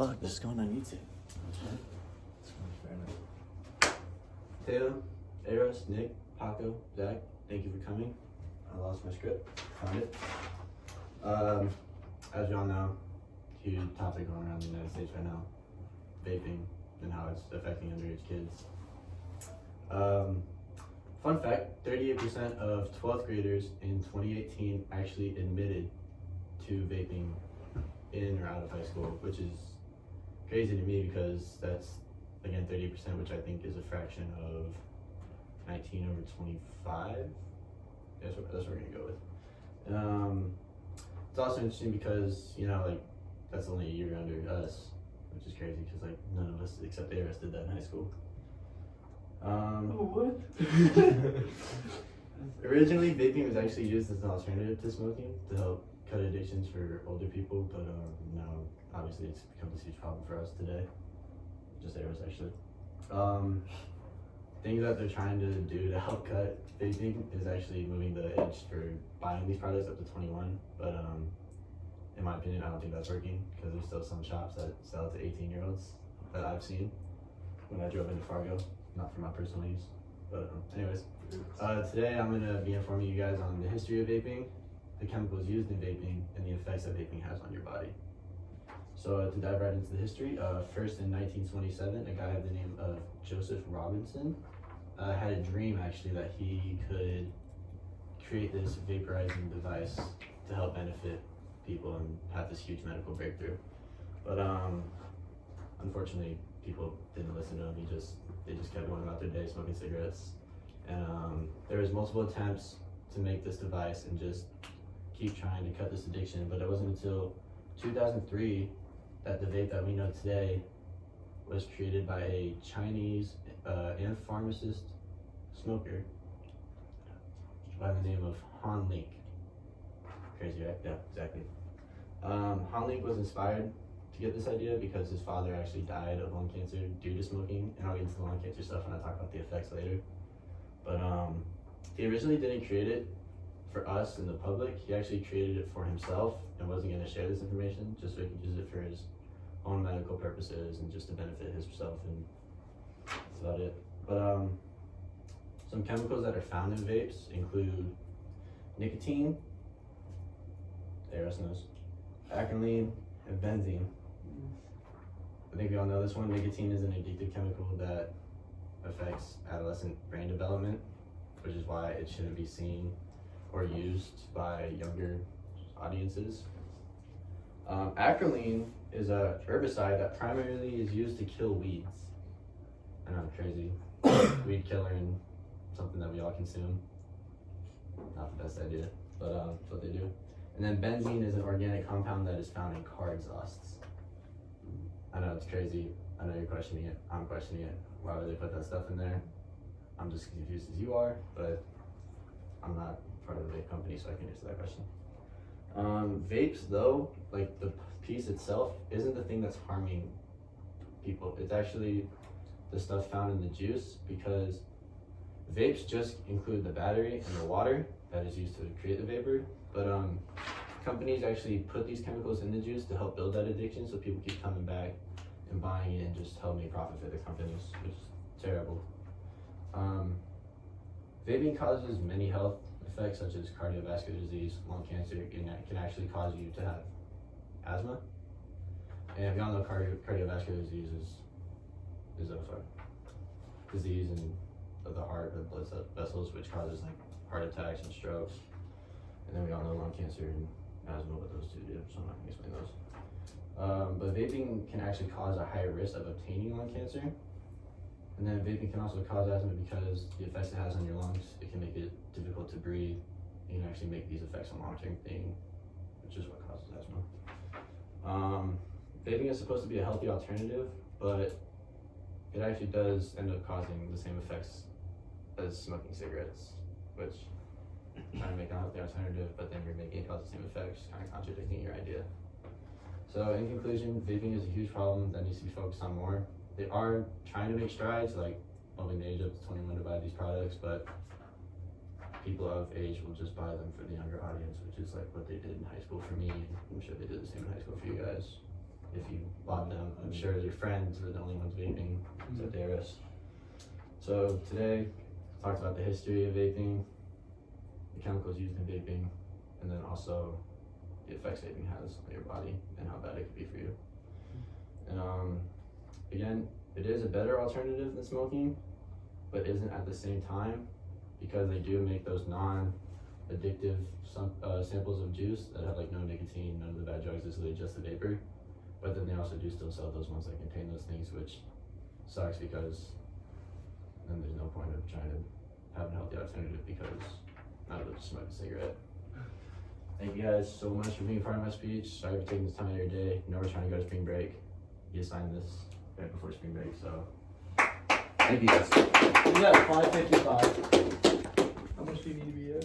fuck, this is going on YouTube. Tatum, Eros, Nick, Paco, Zach, thank you for coming. I lost my script, found it. As y'all know, huge topic going around the United States right now, vaping and how it's affecting underage kids. Fun fact, 38% of 12th graders in 2018 actually admitted to vaping in or out of high school, which is crazy to me because that's, again, 30%, which I think is a fraction of 19 over 25. That's what we're gonna go with. It's also interesting because, you know, like, that's only a year under us, which is crazy because, like, none of us except Eris did that in high school. What? Originally, vaping was actually used as an alternative to smoking to help cut addictions for older people, but now obviously it's become this huge problem for us today. Just Eris, actually. Things that they're trying to do to help cut vaping is actually moving the age for buying these products up to 21, but in my opinion, I don't think that's working because there's still some shops that sell it to 18-year-olds that I've seen when I drove into Fargo. Not for my personal use, but anyways, today I'm going to be informing you guys on the history of vaping, the chemicals used in vaping, and the effects that vaping has on your body. So to dive right into the history, first in 1927, a guy by the name of Joseph Robinson had a dream actually that he could create this vaporizing device to help benefit people and have this huge medical breakthrough. But unfortunately, people didn't listen to him. They just kept going about their day smoking cigarettes. And there was multiple attempts to make this device and just keep trying to cut this addiction, but it wasn't until 2003 that the vape that we know today was created by a Chinese and pharmacist smoker by the name of Han Link. Crazy, right? Yeah, exactly. Han Link was inspired to get this idea because his father actually died of lung cancer due to smoking, and I'll get into the lung cancer stuff when I talk about the effects later. But he originally didn't create it for us and the public. He actually created it for himself and wasn't going to share this information just so he could use it for his own medical purposes and just to benefit himself, and that's about it. But some chemicals that are found in vapes include nicotine, Eros knows, acrolein, and benzene. I think we all know this one. Nicotine is an addictive chemical that affects adolescent brain development, which is why it shouldn't be seen or used by younger audiences. Acrolein is a herbicide that primarily is used to kill weeds. I know, crazy. Weed killer and something that we all consume. Not the best idea, but that's what they do. And then benzene is an organic compound that is found in car exhausts. I know it's crazy. I know you're questioning it. I'm questioning it. Why would they put that stuff in there? I'm just as confused as you are, but I'm not part of the vape company, so I can answer that question. Vapes, though, like the piece itself, isn't the thing that's harming people. It's actually the stuff found in the juice, because vapes just include the battery and the water that is used to create the vapor, but companies actually put these chemicals in the juice to help build that addiction, so people keep coming back and buying it and just help make profit for the companies, which is terrible. Vaping causes many health effects such as cardiovascular disease, lung cancer, and it can actually cause you to have asthma. And we all know cardiovascular disease is a disease of the heart, the blood vessels, which causes like heart attacks and strokes. And then we all know lung cancer and asthma, what those two do, so I'm not gonna explain those. But vaping can actually cause a higher risk of obtaining lung cancer. And then vaping can also cause asthma because the effects it has on your lungs. It can make it difficult to breathe. It can actually make these effects a long-term thing, which is what causes asthma. Vaping is supposed to be a healthy alternative, but it actually does end up causing the same effects as smoking cigarettes, which trying to make a healthy alternative, but then you're making it cause the same effects, kind of contradicting your idea. So in conclusion, vaping is a huge problem that needs to be focused on more. They are trying to make strides, like moving the age up to 21 to buy these products, but people of age will just buy them for the younger audience, which is like what they did in high school for me. I'm sure they did the same in high school for you guys. If you bought them I'm sure your friends were the only ones vaping, so Darius. So today, talked about the history of vaping, the chemicals used in vaping, and then also the effects vaping has on your body and how bad it could be for you. And again, it is a better alternative than smoking, but isn't at the same time, because they do make those non-addictive samples of juice that have like no nicotine, none of the bad drugs, it's literally just the vapor. But then they also do still sell those ones that contain those things, which sucks because then there's no point of trying to have a healthy alternative because I would just smoke a cigarette. Thank you guys so much for being a part of my speech. Sorry for taking this time out of your day. I know we're trying to go to spring break. You assigned this right before spring break, so thank you guys. You got 5:55. How much do you need to be at?